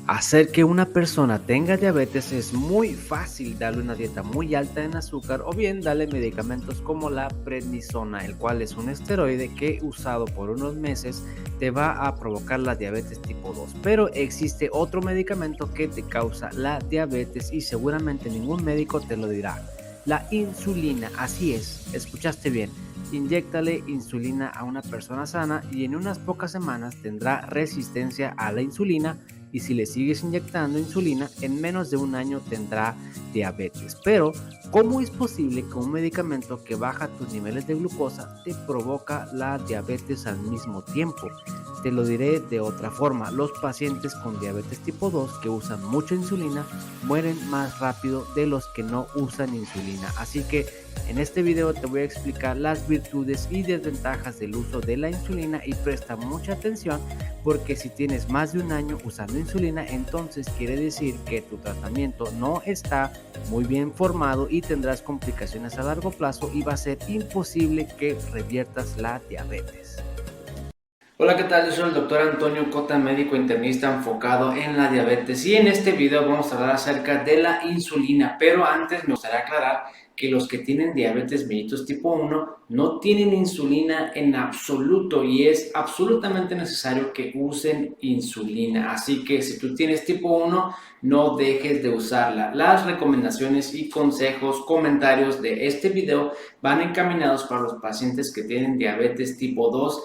Hacer que una persona tenga diabetes es muy fácil, darle una dieta muy alta en azúcar o bien darle medicamentos como la prednisona, el cual es un esteroide que usado por unos meses te va a provocar la diabetes tipo 2. Pero existe otro medicamento que te causa la diabetes y seguramente ningún médico te lo dirá. La insulina, así es, escuchaste bien. Inyéctale insulina a una persona sana y en unas pocas semanas tendrá resistencia a la insulina y si le sigues inyectando insulina, en menos de un año tendrá diabetes. Pero, ¿cómo es posible que un medicamento que baja tus niveles de glucosa te provoca la diabetes al mismo tiempo? Te lo diré de otra forma, los pacientes con diabetes tipo 2 que usan mucha insulina mueren más rápido de los que no usan insulina. Así que en este video te voy a explicar las virtudes y desventajas del uso de la insulina y presta mucha atención porque si tienes más de un año usando insulina, entonces quiere decir que tu tratamiento no está muy bien formado y tendrás complicaciones a largo plazo y va a ser imposible que reviertas la diabetes. Hola, ¿qué tal? Yo soy el doctor Antonio Cota, médico internista enfocado en la diabetes y en este video vamos a hablar acerca de la insulina, pero antes me gustaría aclarar que los que tienen diabetes mellitus tipo 1 no tienen insulina en absoluto y es absolutamente necesario que usen insulina, así que si tú tienes tipo 1 no dejes de usarla. Las recomendaciones y consejos, comentarios de este video van encaminados para los pacientes que tienen diabetes tipo 2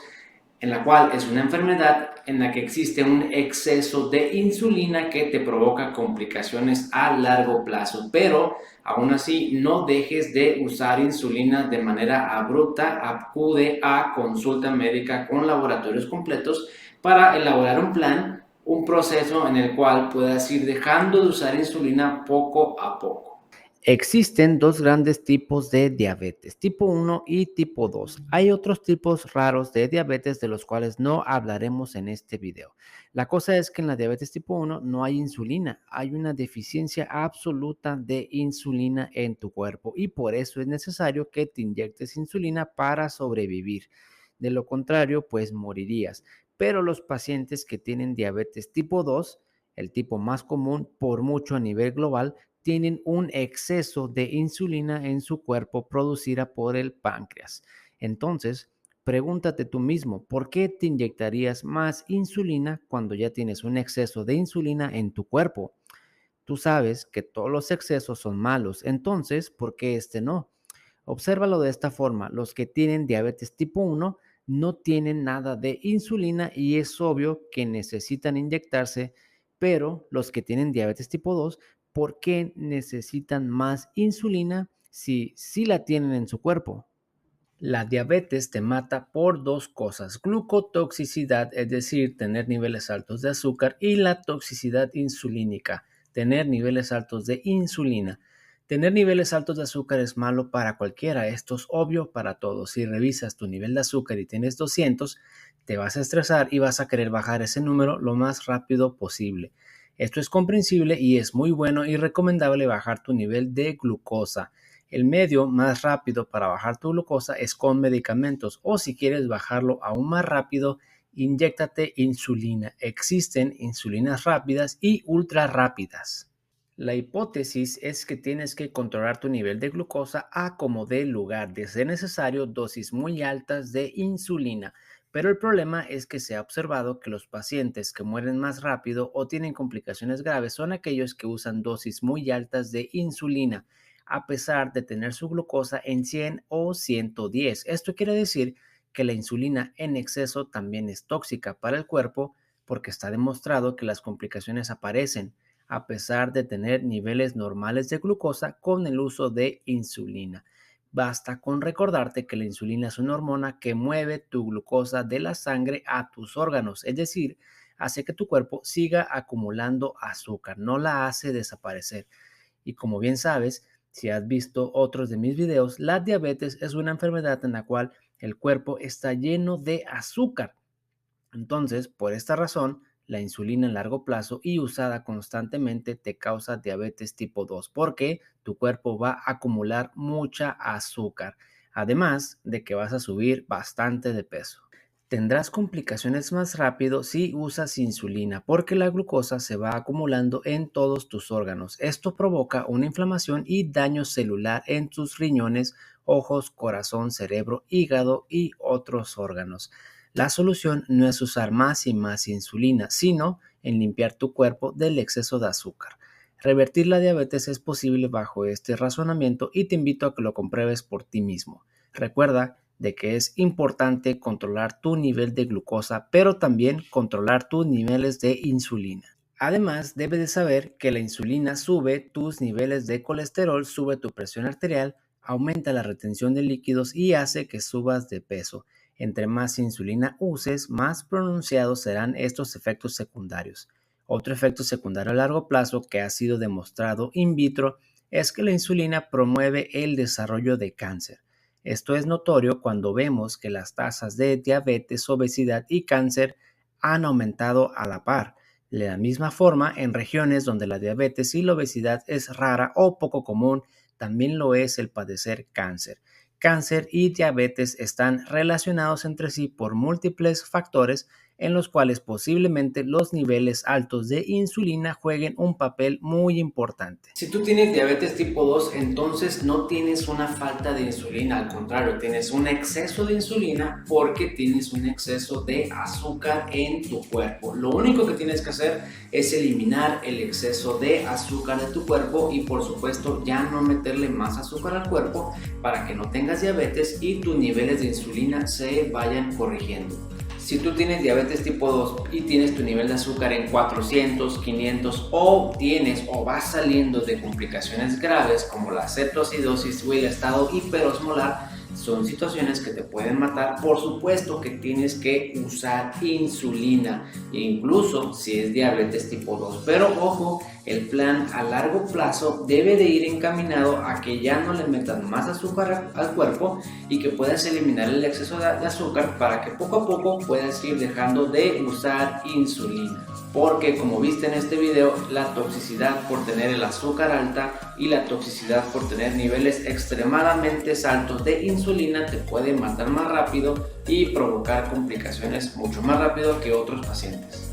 en la cual es una enfermedad en la que existe un exceso de insulina que te provoca complicaciones a largo plazo. Pero aún así, no dejes de usar insulina de manera abrupta. Acude a consulta médica con laboratorios completos para elaborar un plan, un proceso en el cual puedas ir dejando de usar insulina poco a poco. Existen dos grandes tipos de diabetes, tipo 1 y tipo 2. Hay otros tipos raros de diabetes de los cuales no hablaremos en este video. La cosa es que en la diabetes tipo 1 no hay insulina, hay una deficiencia absoluta de insulina en tu cuerpo y por eso es necesario que te inyectes insulina para sobrevivir. De lo contrario, pues morirías. Pero los pacientes que tienen diabetes tipo 2, el tipo más común por mucho a nivel global, tienen un exceso de insulina en su cuerpo producida por el páncreas. Entonces, pregúntate tú mismo, ¿por qué te inyectarías más insulina cuando ya tienes un exceso de insulina en tu cuerpo? Tú sabes que todos los excesos son malos, entonces, ¿por qué este no? Obsérvalo de esta forma, los que tienen diabetes tipo 1 no tienen nada de insulina y es obvio que necesitan inyectarse, pero los que tienen diabetes tipo 2, ¿por qué necesitan más insulina si sí la tienen en su cuerpo? La diabetes te mata por dos cosas, glucotoxicidad, es decir, tener niveles altos de azúcar, y la toxicidad insulínica, tener niveles altos de insulina. Tener niveles altos de azúcar es malo para cualquiera, esto es obvio para todos. Si revisas tu nivel de azúcar y tienes 200, te vas a estresar y vas a querer bajar ese número lo más rápido posible. Esto es comprensible y es muy bueno y recomendable bajar tu nivel de glucosa. El medio más rápido para bajar tu glucosa es con medicamentos o si quieres bajarlo aún más rápido, inyéctate insulina. Existen insulinas rápidas y ultra rápidas. La hipótesis es que tienes que controlar tu nivel de glucosa a como dé lugar, de ser necesario dosis muy altas de insulina. Pero el problema es que se ha observado que los pacientes que mueren más rápido o tienen complicaciones graves son aquellos que usan dosis muy altas de insulina, a pesar de tener su glucosa en 100 o 110. Esto quiere decir que la insulina en exceso también es tóxica para el cuerpo porque está demostrado que las complicaciones aparecen a pesar de tener niveles normales de glucosa con el uso de insulina. Basta con recordarte que la insulina es una hormona que mueve tu glucosa de la sangre a tus órganos, es decir, hace que tu cuerpo siga acumulando azúcar, no la hace desaparecer. Y como bien sabes, si has visto otros de mis videos, la diabetes es una enfermedad en la cual el cuerpo está lleno de azúcar. Entonces, por esta razón, la insulina en largo plazo y usada constantemente te causa diabetes tipo 2 porque tu cuerpo va a acumular mucha azúcar, además de que vas a subir bastante de peso. Tendrás complicaciones más rápido si usas insulina porque la glucosa se va acumulando en todos tus órganos. Esto provoca una inflamación y daño celular en tus riñones, ojos, corazón, cerebro, hígado y otros órganos. La solución no es usar más y más insulina, sino en limpiar tu cuerpo del exceso de azúcar. Revertir la diabetes es posible bajo este razonamiento y te invito a que lo compruebes por ti mismo. Recuerda de que es importante controlar tu nivel de glucosa, pero también controlar tus niveles de insulina. Además, debes de saber que la insulina sube tus niveles de colesterol, sube tu presión arterial, aumenta la retención de líquidos y hace que subas de peso. Entre más insulina uses, más pronunciados serán estos efectos secundarios. Otro efecto secundario a largo plazo que ha sido demostrado in vitro es que la insulina promueve el desarrollo de cáncer. Esto es notorio cuando vemos que las tasas de diabetes, obesidad y cáncer han aumentado a la par. De la misma forma, en regiones donde la diabetes y la obesidad es rara o poco común, también lo es el padecer cáncer. Cáncer y diabetes están relacionados entre sí por múltiples factores en los cuales posiblemente los niveles altos de insulina jueguen un papel muy importante. Si tú tienes diabetes tipo 2, entonces no tienes una falta de insulina, al contrario, tienes un exceso de insulina porque tienes un exceso de azúcar en tu cuerpo. Lo único que tienes que hacer es eliminar el exceso de azúcar de tu cuerpo y por supuesto ya no meterle más azúcar al cuerpo para que no tengas diabetes y tus niveles de insulina se vayan corrigiendo. Si tú tienes diabetes tipo 2 y tienes tu nivel de azúcar en 400, 500 o tienes o vas saliendo de complicaciones graves como la cetoacidosis o el estado hiperosmolar, son situaciones que te pueden matar. Por supuesto que tienes que usar insulina, incluso si es diabetes tipo 2. Pero ojo, el plan a largo plazo debe de ir encaminado a que ya no le metas más azúcar al cuerpo y que puedas eliminar el exceso de azúcar para que poco a poco puedas ir dejando de usar insulina. Porque como viste en este video, la toxicidad por tener el azúcar alta y la toxicidad por tener niveles extremadamente altos de insulina te puede matar más rápido y provocar complicaciones mucho más rápido que otros pacientes.